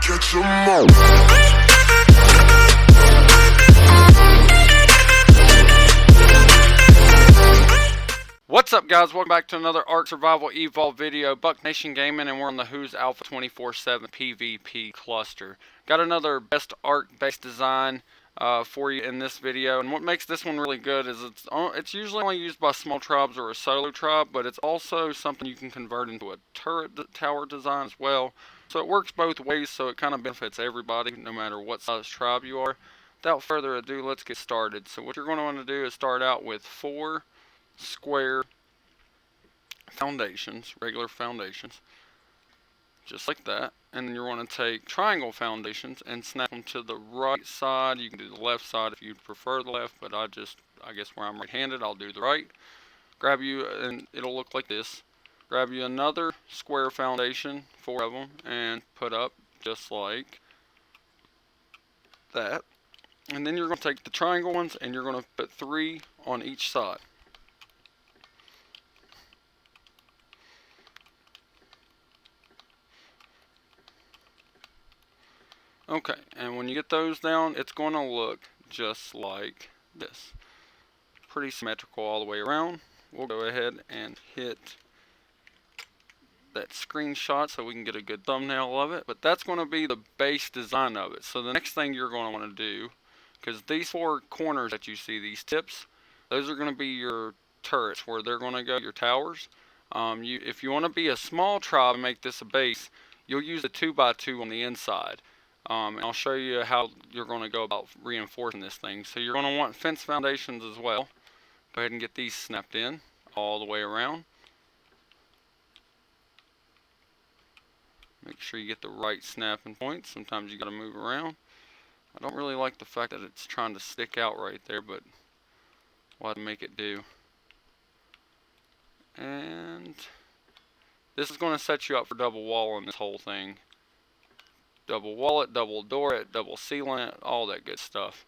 Catch 'em all. What's up, guys? Welcome back to another Ark Survival Evolved video. Buck Nation Gaming, and we're on the Who's Alpha 24/7 PvP cluster. Got another best Ark based design for you in this video, and what makes this one really good is it's usually only used by small tribes or a solo tribe, but it's also something you can convert into a turret tower design as well. So it works both ways, so it kind of benefits everybody, no matter what size tribe you are. Without further ado, let's get started. So what you're going to want to do is start out with 4 square foundations, regular foundations, just like that. And then you're going to take triangle foundations and snap them to the right side. You can do the left side if you prefer the left, but I guess where I'm right-handed, I'll do the right. Grab you, and it'll look like this. Grab you another square foundation, 4 of them, and put up just like that. And then you're going to take the triangle ones and you're going to put 3 on each side. Okay, and when you get those down, it's going to look just like this. Pretty symmetrical all the way around. We'll go ahead and hit that screenshot so we can get a good thumbnail of it. But that's going to be the base design of it. So the next thing you're going to want to do, because these 4 corners that you see, these tips, those are going to be your turrets, where they're going to go, your towers. If you want to be a small tribe and make this a base, you'll use a 2x2 on the inside. And I'll show you how you're going to go about reinforcing this thing. So you're going to want fence foundations as well. Go ahead and get these snapped in all the way around. Make sure you get the right snapping point. Sometimes you got to move around. I don't really like the fact that it's trying to stick out right there, but we'll have to make it do. And this is going to set you up for double walling this whole thing. Double wall it, double door it, double ceiling it, all that good stuff.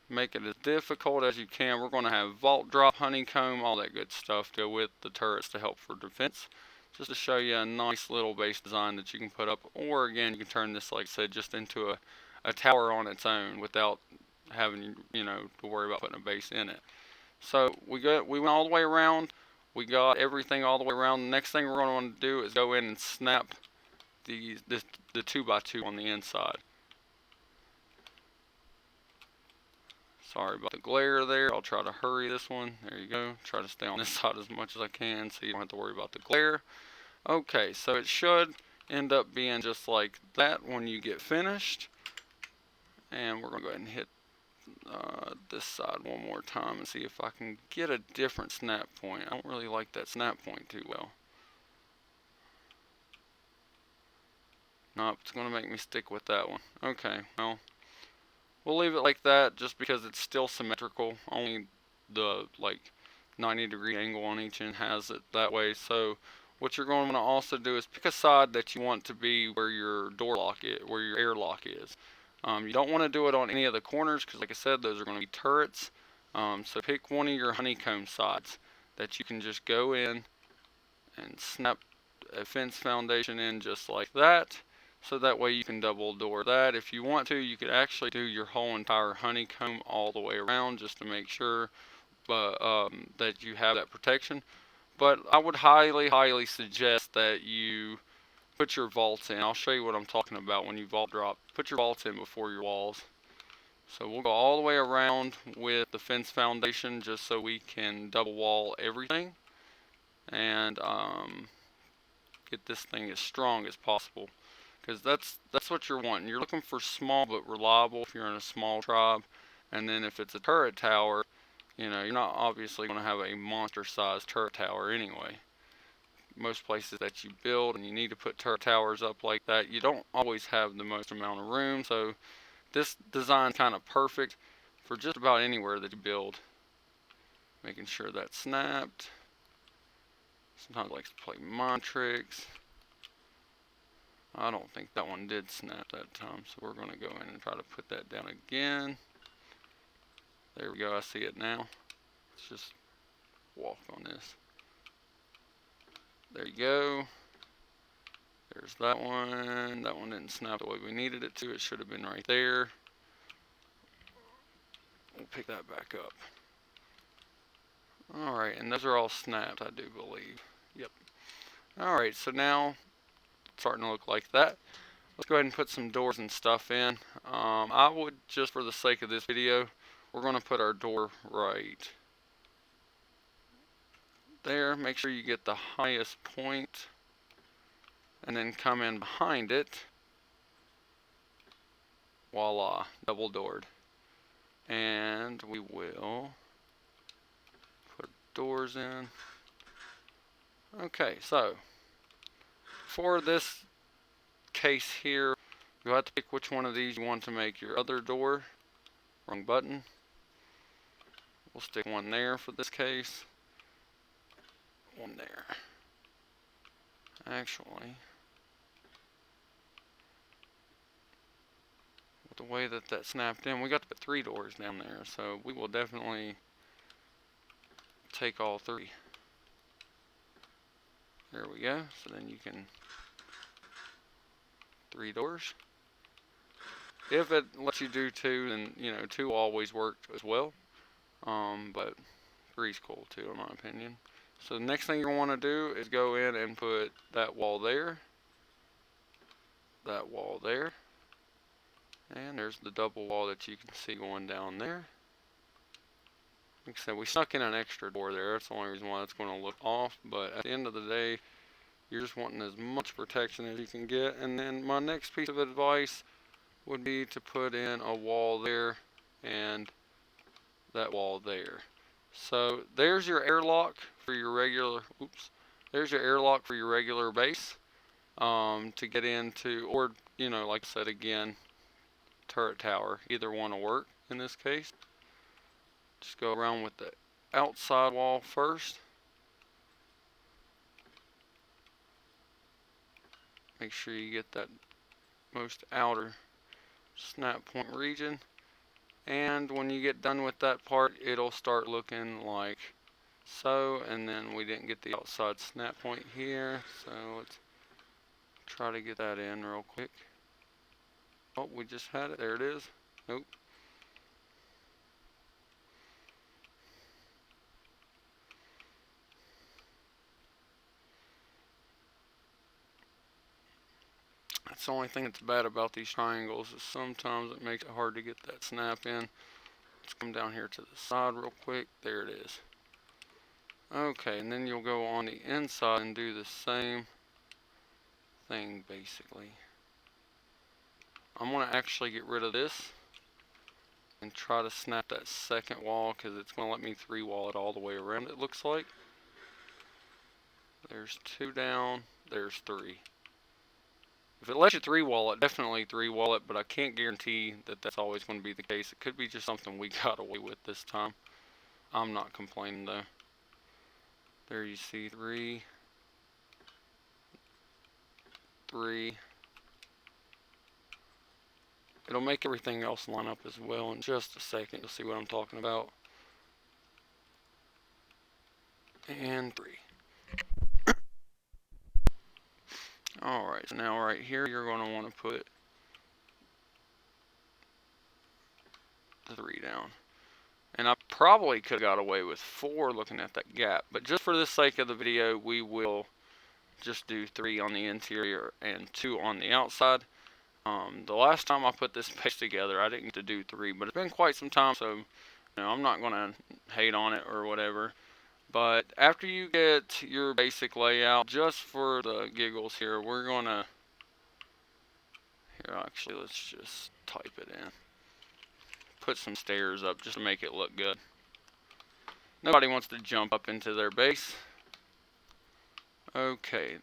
Make it as difficult as you can. We're going to have vault drop, honeycomb, all that good stuff to go with the turrets to help for defense. Just to show you a nice little base design that you can put up. Or again, you can turn this, like I said, just into a tower on its own without having, to worry about putting a base in it. So we went all the way around. We got everything all the way around. The next thing we're going to want to do is go in and snap the 2x2 on the inside. Sorry about the glare there. I'll try to hurry this one. There you go. Try to stay on this side as much as I can so you don't have to worry about the glare. Okay, so it should end up being just like that when you get finished. And we're going to go ahead and hit this side one more time and see if I can get a different snap point. I don't really like that snap point too well. Nope, it's going to make me stick with that one. Okay, well, we'll leave it like that just because it's still symmetrical. Only the 90-degree angle on each end has it that way. So what you're going to want to also do is pick a side that you want to be where your door lock is, where your airlock is. You don't want to do it on any of the corners because, like I said, those are going to be turrets. So pick one of your honeycomb sides that you can just go in and snap a fence foundation in just like that. So that way you can double door that. If you want to, you could actually do your whole entire honeycomb all the way around just to make sure that you have that protection. But I would highly suggest that you put your vaults in. I'll show you what I'm talking about when you vault drop. Put your vaults in before your walls. So we'll go all the way around with the fence foundation just so we can double wall everything. And get this thing as strong as possible. Because that's what you're wanting. You're looking for small but reliable if you're in a small tribe. And then if it's a turret tower, you're not obviously going to have a monster-sized turret tower anyway. Most places that you build and you need to put turret towers up like that, you don't always have the most amount of room. So this design's kind of perfect for just about anywhere that you build. Making sure that's snapped. Sometimes I like to play mind tricks. I don't think that one did snap that time, so we're going to go in and try to put that down again. There we go, I see it now. Let's just walk on this. There you go. There's that one. That one didn't snap the way we needed it to. It should have been right there. We'll pick that back up. Alright, and those are all snapped, I do believe. Yep. Alright, so now it's starting to look like that. Let's go ahead and put some doors and stuff in. I would, just for the sake of this video, we're going to put our door right there. Make sure you get the highest point, and then come in behind it. Voila, double doored. And we will put doors in. Okay, so for this case here, you have to pick which one of these you want to make your other door. Wrong button. We'll stick one there for this case. One there. Actually, with the way that that snapped in, we got to put 3 doors down there, so we will definitely take all 3. There we go. So then you can 3 doors. If it lets you do 2, then 2 will always work as well. But 3's cool too, in my opinion. So the next thing you want to do is go in and put that wall there, that wall there, and there's the double wall that you can see going down there. Like I said, we snuck in an extra door there. That's the only reason why it's going to look off. But at the end of the day, you're just wanting as much protection as you can get. And then my next piece of advice would be to put in a wall there and that wall there. So there's your airlock for your regular, there's your airlock for your regular base to get into, or like I said again, turret tower. Either one will work in this case. Just go around with the outside wall first. Make sure you get that most outer snap point region. And when you get done with that part, it'll start looking like so. And then we didn't get the outside snap point here, so let's try to get that in real quick. Oh, we just had it. There it is. Nope. That's the only thing that's bad about these triangles, is sometimes it makes it hard to get that snap in. Let's come down here to the side real quick. There it is. Okay, and then you'll go on the inside and do the same thing basically. I'm going to actually get rid of this and try to snap that second wall, because it's going to let me 3 wall it all the way around, it looks like. There's 2 down, there's 3. If it lets you 3 wall it, definitely 3 wall it, but I can't guarantee that that's always going to be the case. It could be just something we got away with this time. I'm not complaining though. There you see 3, 3. It'll make everything else line up as well in just a second. You'll see what I'm talking about. And 3. Alright, so now right here you're going to want to put the 3 down. And I probably could have got away with 4 looking at that gap, but just for the sake of the video, we will just do 3 on the interior and 2 on the outside. The last time I put this base together, I didn't get to do 3, but it's been quite some time, so I'm not going to hate on it or whatever. But after you get your basic layout, just for the giggles here, we're going to, here actually let's just type it in. Put some stairs up just to make it look good. Nobody wants to jump up into their base. Okay,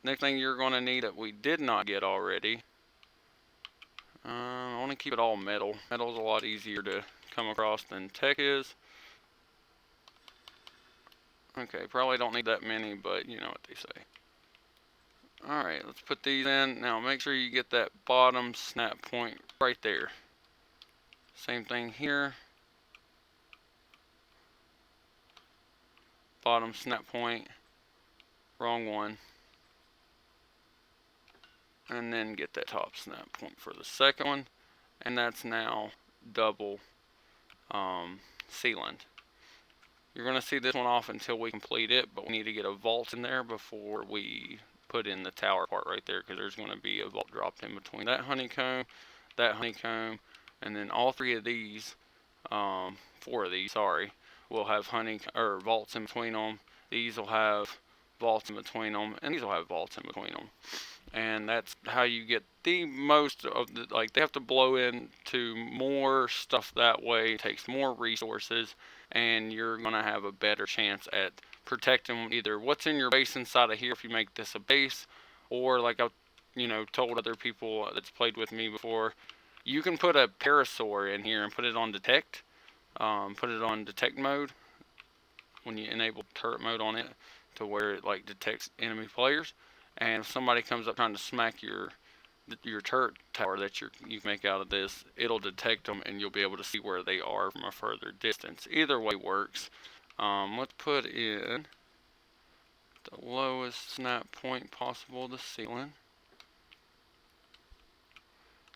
next thing you're going to need that we did not get already, I want to keep it all metal. Metal's a lot easier to come across than tech is. Okay, probably don't need that many, but you know what they say. Alright, let's put these in. Now make sure you get that bottom snap point right there. Same thing here. Bottom snap point. Wrong one. and then get that top snap point for the second one, and that's now double sealant. You're going to see this one off until we complete it, but we need to get a vault in there before we put in the tower part right there, because there's going to be a vault dropped in between that honeycomb, and then all three of these, four of these, sorry, will have vaults in between them. These will have vaults in between them, and these will have vaults in between them. And that's how you get the most of the, like, they have to blow into more stuff that way. It takes more resources, and you're going to have a better chance at protecting either what's in your base inside of here if you make this a base, or like I've told other people that's played with me before, you can put a parasaur in here and put it on detect, mode when you enable turret mode on it, to where it like detects enemy players, and if somebody comes up trying to smack your turret tower that you make out of this, it'll detect them and you'll be able to see where they are from a further distance. Either way works. Let's put in the lowest snap point possible to ceiling.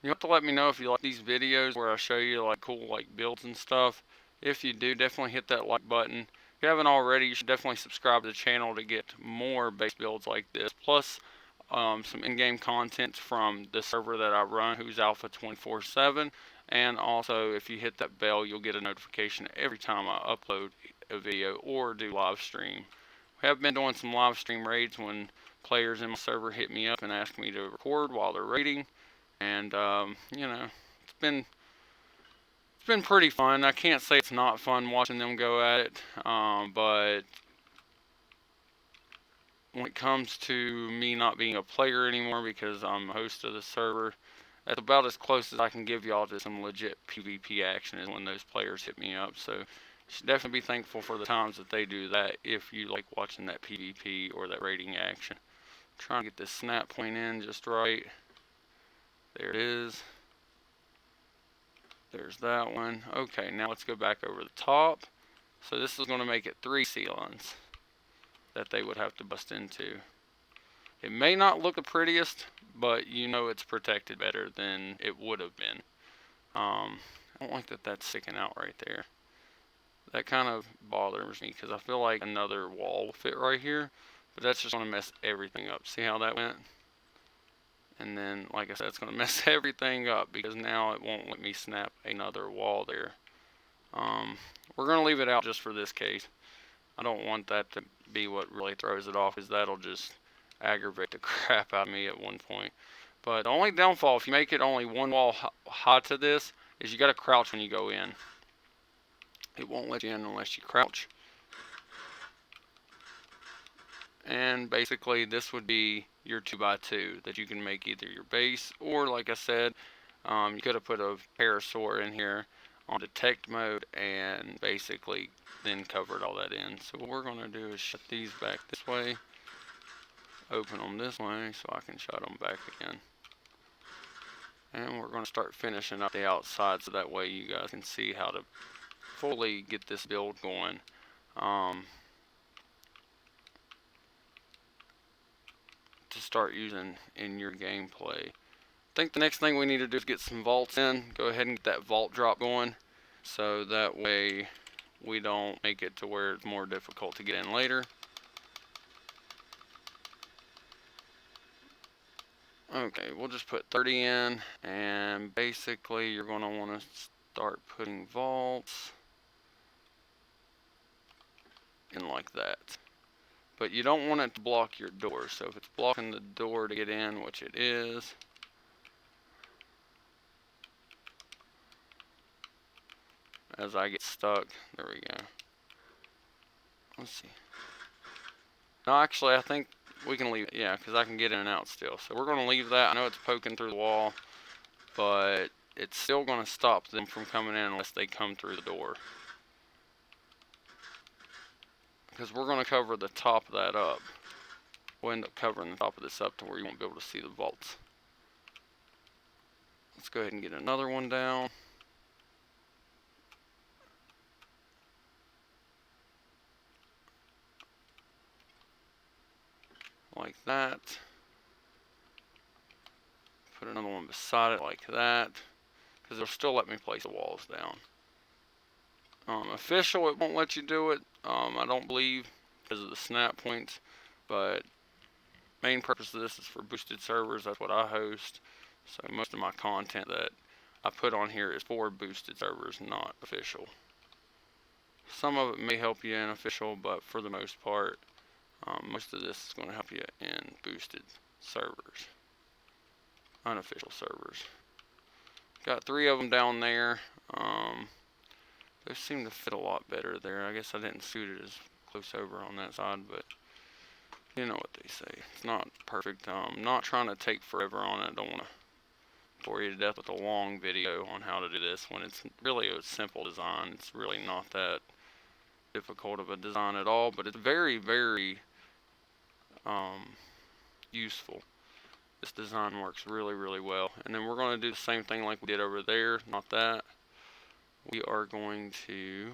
You have to let me know if you like these videos where I show you like cool like builds and stuff. If you do, definitely hit that like button. If you haven't already, you should definitely subscribe to the channel to get more base builds like this. Plus, some in-game content from the server that I run, who's Alpha 24/7. And also, if you hit that bell, you'll get a notification every time I upload a video or do live stream. We have been doing some live stream raids when players in my server hit me up and ask me to record while they're raiding. And it's been pretty fun. I can't say it's not fun watching them go at it, but when it comes to me not being a player anymore because I'm a host of the server, that's about as close as I can give y'all to some legit PvP action is when those players hit me up. So you should definitely be thankful for the times that they do that if you like watching that PvP or that raiding action. Trying to get this snap point in just right. There it is. There's that one. Okay, now let's go back over the top. So this is going to make it 3 ceilings that they would have to bust into. It may not look the prettiest, but it's protected better than it would have been. I don't like that that's sticking out right there. That kind of bothers me because I feel like another wall will fit right here, but that's just going to mess everything up. See how that went? And then, like I said, it's going to mess everything up because now it won't let me snap another wall there. We're going to leave it out just for this case. I don't want that to be what really throws it off, because that'll just aggravate the crap out of me at one point. But the only downfall, if you make it only one wall high to this, is you got to crouch when you go in. It won't let you in unless you crouch. And basically this would be your 2x2 that you can make either your base, or like I said, you could have put a parasaur in here on detect mode and basically then covered all that in. So what we're going to do is shut these back this way, open them this way so I can shut them back again. And we're going to start finishing up the outside so that way you guys can see how to fully get this build going. To start using in your gameplay. I think the next thing we need to do is get some vaults in. Go ahead and get that vault drop going, so that way we don't make it to where it's more difficult to get in later. Okay, we'll just put 30 in, and basically you're going to want to start putting vaults in like that. But you don't want it to block your door, so if it's blocking the door to get in, which it is, as I get stuck, there we go. Let's see. No, actually, I think we can leave it, yeah, because I can get in and out still. So we're going to leave that. I know it's poking through the wall, but it's still going to stop them from coming in unless they come through the door. Because we're going to cover the top of that up. We'll end up covering the top of this up to where you won't be able to see the vaults. Let's go ahead and get another one down. Like that. beside it like that, because it'll still let me place the walls down. Official, it won't let you do it, I don't believe, because of the snap points, but main purpose of this is for boosted servers. That's what I host, so most of my content that I put on here is for boosted servers, not official. Some of it may help you in official, but for the most part, most of this is going to help you in boosted servers, unofficial servers. Got 3 of them down there. Those seem to fit a lot better there. I guess I didn't suit it as close over on that side, but you know what they say. It's not perfect. I'm not trying to take forever on it. I don't want to bore you to death with a long video on how to do this when it's really a simple design. It's really not that difficult of a design at all, but it's very, very useful. This design works really, really well. And then we're going to do the same thing like we did over there. Not that. We are going to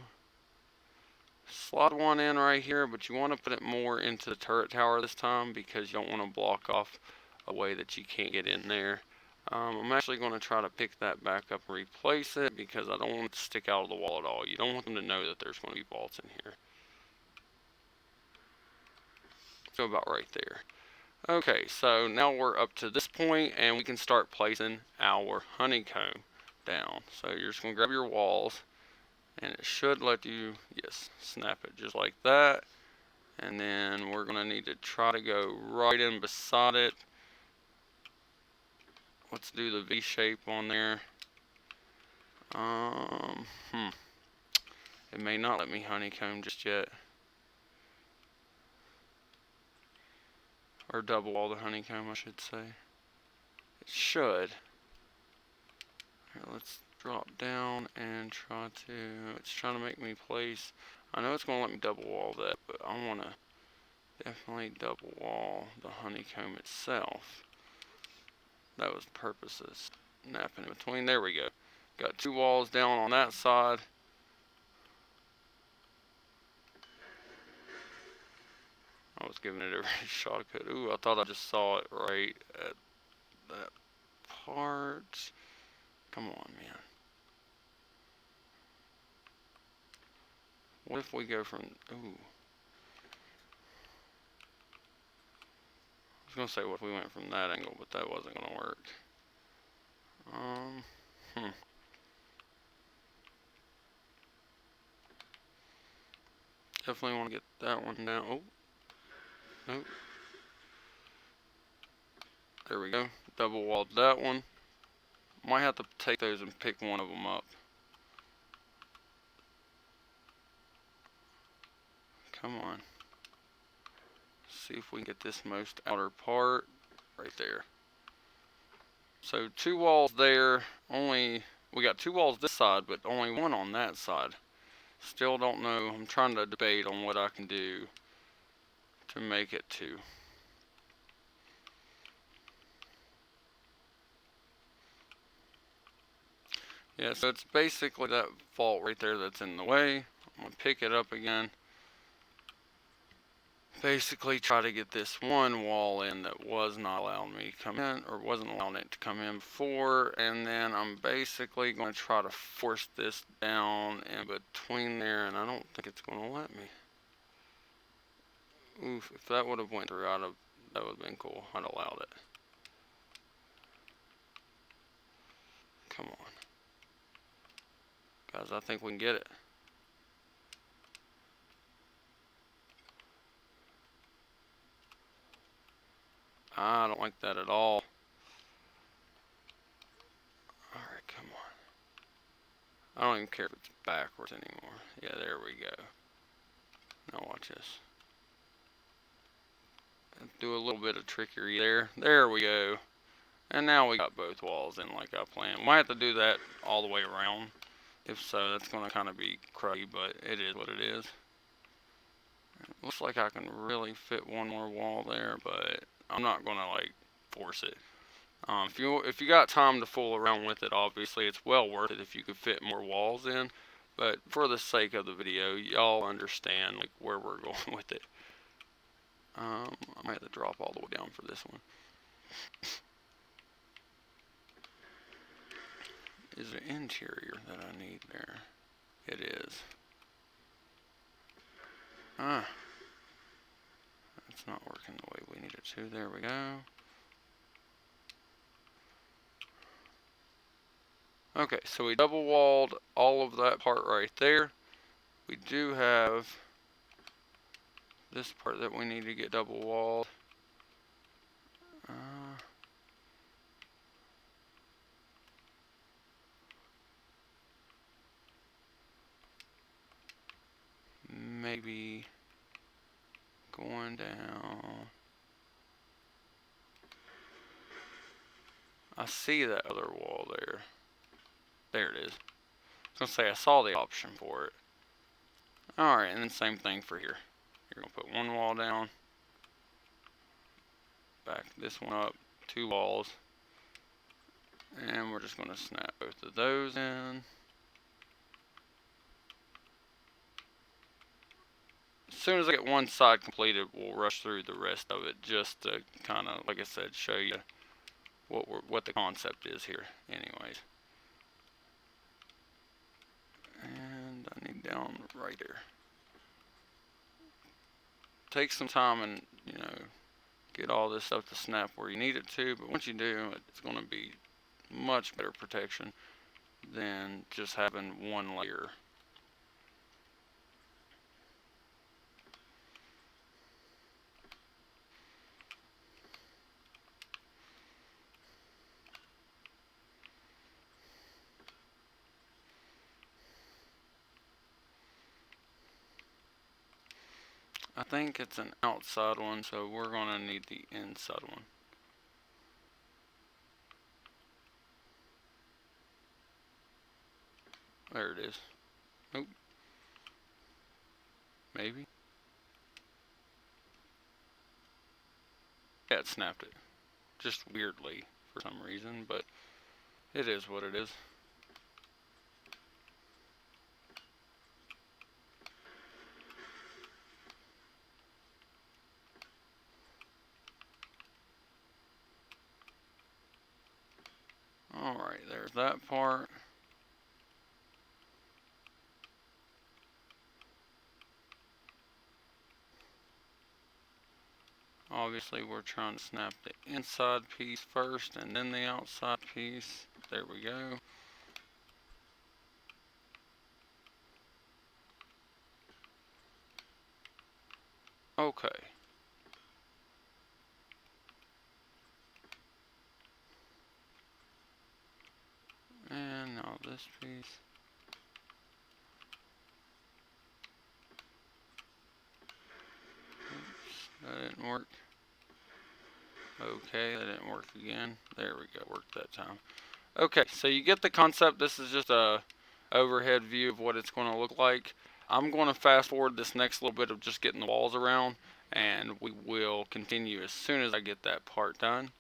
slot one in right here, but you want to put it more into the turret tower this time because you don't want to block off a way that you can't get in there. I'm actually going to try to pick that back up and replace it because I don't want it to stick out of the wall at all. You don't want them to know that there's going to be vaults in here. So about right there. Okay, so now we're up to this point and we can start placing our honeycomb down. So you're just going to grab your walls and it should let you, yes, snap it just like that. And then we're going to need to try to go right in beside it. Let's do the V shape on there. It may not let me honeycomb just yet. Or double wall the honeycomb, I should say. It should. Here, let's drop down and try to, it's trying to make me place, I know it's going to let me double wall that, but I want to definitely double wall the honeycomb itself. That was the purpose of snapping in between. There we go. Got 2 walls down on that side. I was giving it every shot I could. Ooh, I thought I just saw it right at that part. Come on, man. What if we go from, ooh. I was going to say what if we went from that angle, but that wasn't going to work. Definitely want to get that one down. Oh. Nope. There we go. Double walled that one. Might have to take those and pick one of them up. Come on. See if we can get this most outer part right there. So 2 walls there. We got 2 walls this side, but only 1 on that side. Still don't know. I'm trying to debate on what I can do to make it 2. Yeah, so it's basically that vault right there that's in the way. I'm going to pick it up again. Basically try to get this one wall in that was not allowing me to come in, or wasn't allowing it to come in before, and then I'm basically going to try to force this down in between there, and I don't think it's going to let me. Oof, if that would have went through, that would have been cool. I'd allowed it. Come on. Guys, I think we can get it. I don't like that at all. Alright, come on. I don't even care if it's backwards anymore. Yeah, there we go. Now watch this. Do a little bit of trickery there. There we go. And now we got both walls in like I planned. Might have to do that all the way around. If so, that's going to kind of be cruddy, but it is what it is. Looks like I can really fit one more wall there, but I'm not going to like force it. If you got time to fool around with it, obviously it's well worth it if you could fit more walls in. But for the sake of the video, y'all understand like where we're going with it. I might have to drop all the way down for this one. is it interior that I need there? It is. Ah. It's not working the way we need it to. There we go. Okay, so we double walled all of that part right there. We do have this part that we need to get double walled. Maybe going down. I see that other wall there. There it is. I was gonna say I saw the option for it. Alright, and then same thing for here. You're gonna put one wall down. Back this one up, 2 walls. And we're just gonna snap both of those in. As soon as I get one side completed, we'll rush through the rest of it just to kind of, like I said, show you what the concept is here anyways. And I need down right there. Take some time and, you know, get all this stuff to snap where you need it to, but once you do, it's going to be much better protection than just having one layer. I think it's an outside one, so we're going to need the inside one. There it is. Nope. Maybe. Yeah, it snapped it. Just weirdly for some reason, but it is what it is. Alright, there's that part. Obviously, we're trying to snap the inside piece first and then the outside piece. There we go. Okay. And now this piece. Oops, that didn't work. Okay, that didn't work again. There we go, worked that time. Okay, so you get the concept. This is just a overhead view of what it's going to look like. I'm going to fast forward this next little bit of just getting the walls around, and we will continue as soon as I get that part done.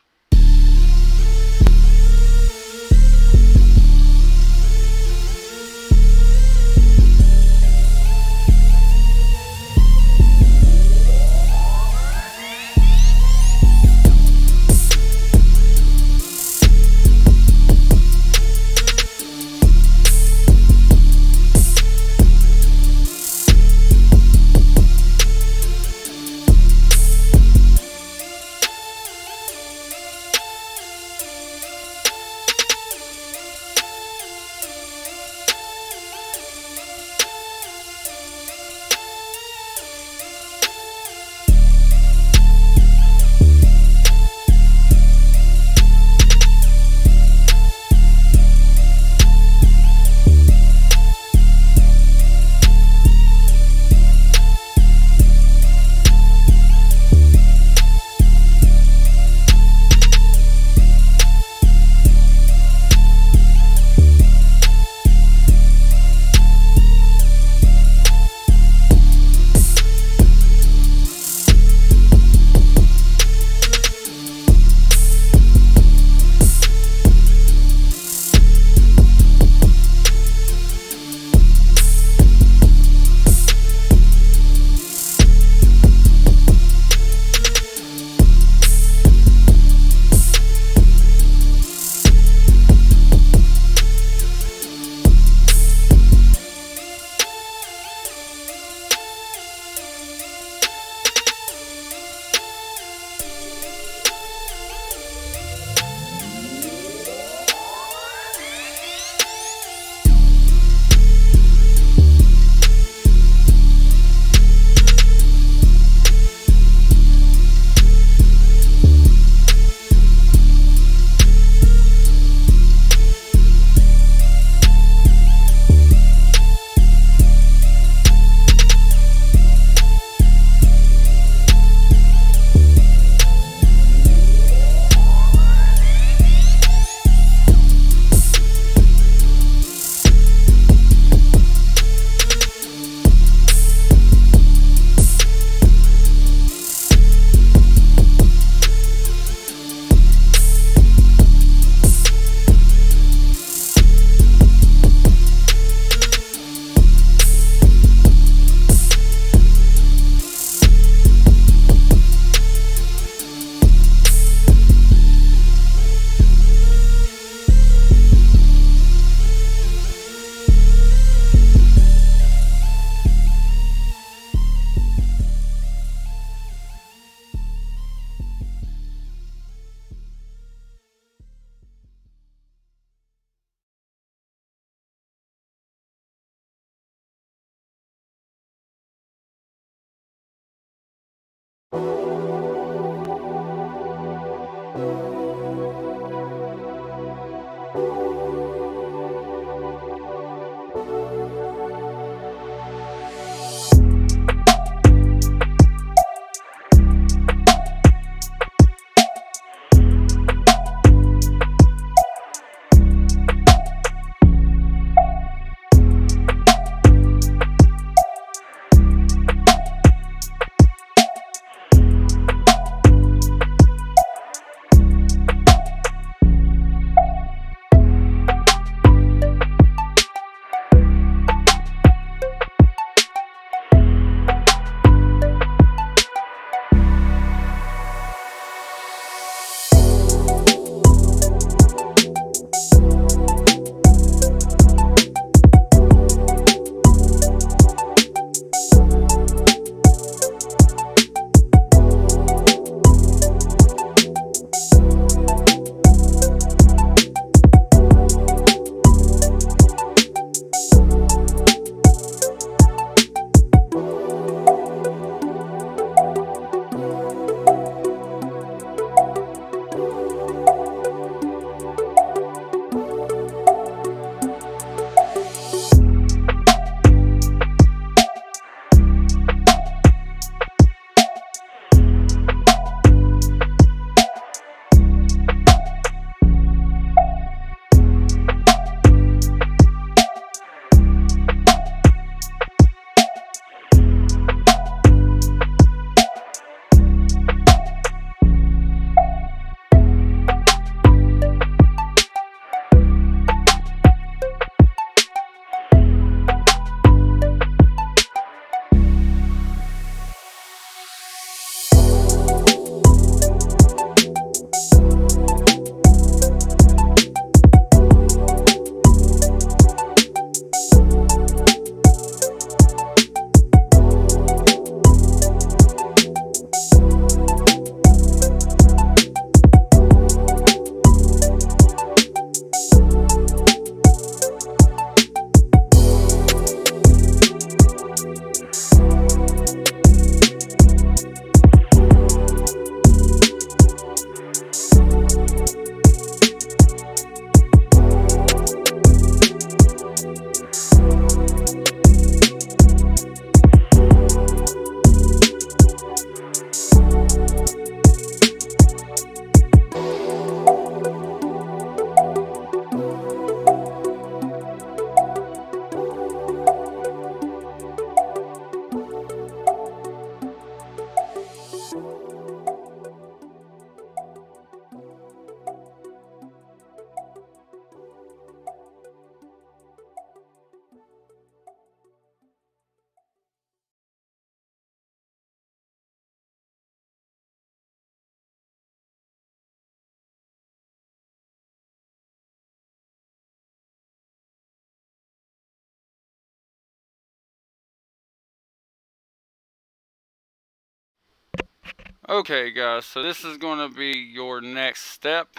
Okay, guys, so this is going to be your next step.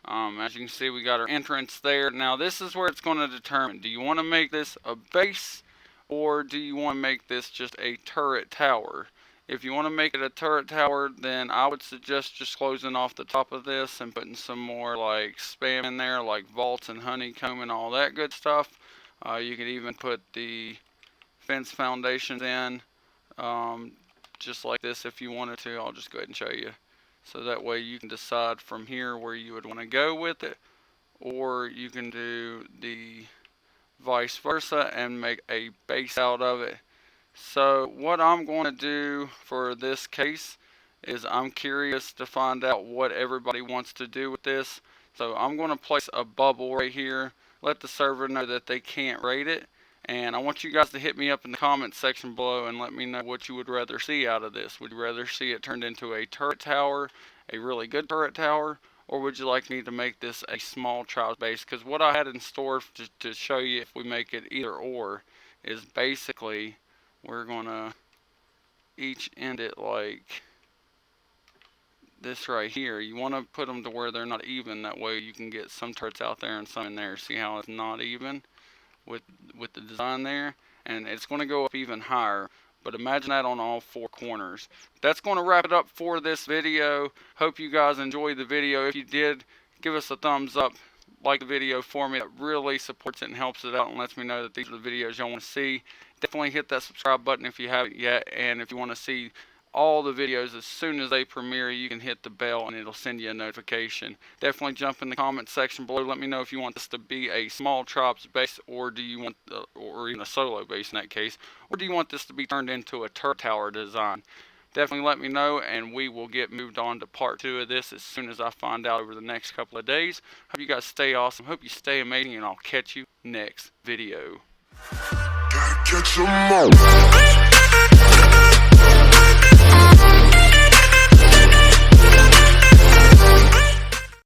As you can see, we got our entrance there. Now, this is where it's going to determine, do you want to make this a base, or do you want to make this just a turret tower? If you want to make it a turret tower, then I would suggest just closing off the top of this and putting some more like spam in there, like vaults and honeycomb and all that good stuff. You could even put the fence foundations in. Um, just like this if you wanted to. I'll just go ahead and show you. So that way you can decide from here where you would want to go with it, or you can do the vice versa and make a base out of it. So what I'm going to do for this case is I'm curious to find out what everybody wants to do with this. So I'm going to place a bubble right here, let the server know that they can't raid it, and I want you guys to hit me up in the comments section below and let me know what you would rather see out of this. Would you rather see it turned into a turret tower, a really good turret tower, or would you like me to make this a small trials base? Because what I had in store to show you if we make it either or is basically we're going to each end it like this right here. You want to put them to where they're not even. That way you can get some turrets out there and some in there. See how it's not even with the design there? And it's going to go up even higher. but imagine that on all 4 corners. That's going to wrap it up for this video. Hope you guys enjoyed the video. If you did, give us a thumbs up, like the video for me. That really supports it and helps it out and lets me know that these are the videos y'all want to see. Definitely hit that subscribe button if you haven't yet, and if you want to see all the videos as soon as they premiere, you can hit the bell and it'll send you a notification. Definitely jump in the comment section below. Let me know if you want this to be a small chops base, or do you want or even a solo base in that case, or do you want this to be turned into a turret tower design. Definitely let me know, and we will get moved on to part 2 of this as soon as I find out over the next couple of days. Hope you guys stay awesome. Hope you stay amazing, and I'll catch you next video. Gotta catch 'em all.